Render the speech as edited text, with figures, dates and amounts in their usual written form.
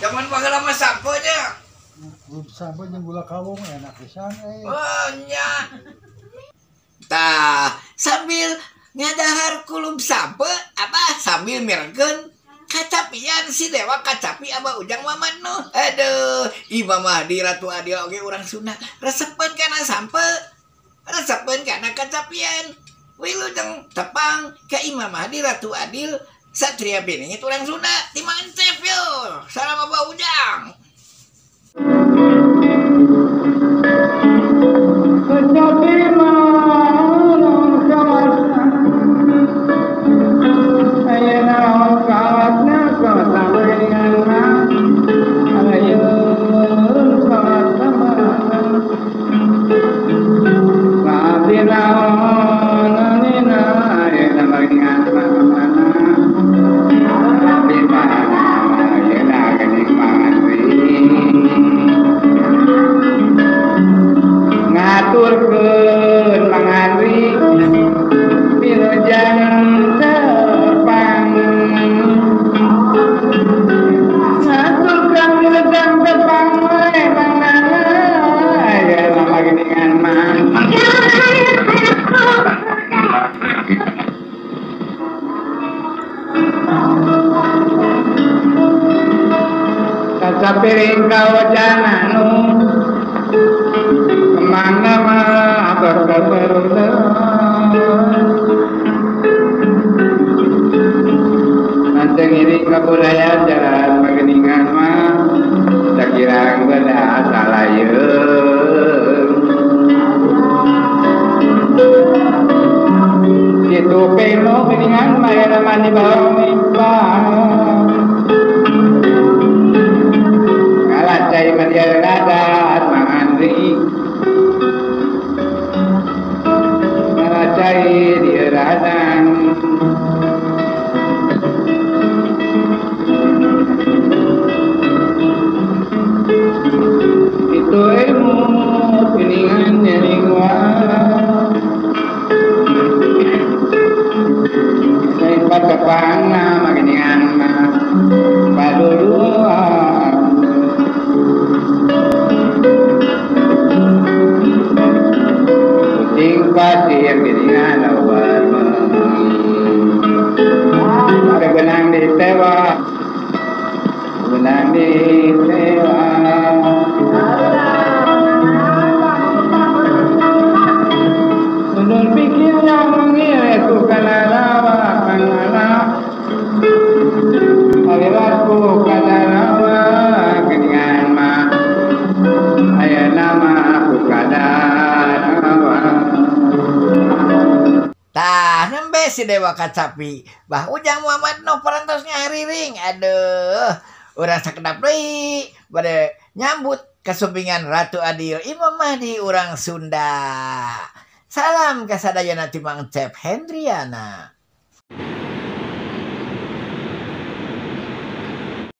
Zaman baheula mah sampeunya. Sampai jeung gula kawung enak pisan Oh nya. Tah, sambil ngadahar kulub sampe apa sambil miregeun kacapian si Dewa kacapi Abah Ujang Mamadno. Aduh, Imam Mahdi Ratu Adil oge urang Sunda resepen kana sampe. Resepen kana kacapian. Wilujeng tepang ke Imam Mahdi Ratu Adil Satria Beningit urang Sunda di Mantep yo. Salam Abah Ujang. Ngaturkeun mangandri wilujeng tepang ngaturkeun wilujeng tepang we mangana aya lama geuningan mah kaca piring kaojan anu kemana mah berkeberuna nanti ini kebudayaan jalan pengeningan mah sekirang beda salah itu peno keningan mah ada mani bawang mimpah kalacai media radat mangandri cai di radang itu ilmu piningan nyeri gua saya kepangna makiningan mah paduluan kucing pasir piningan awal ada benang di tewa benang di tewa menurut pikir yang mengira itu kana rawa kana aliratku kana rawa keningan mah aya nama aku kana Tah, nembe si Dewa Kacapi. Bah Ujang Mamadno parantosnya hariring. Aduh, urang sakedap deui bade nyambut kesupingan Ratu Adil Imam Mahdi urang Sunda. Salam kasadayana ti Mang Cep Hendriana.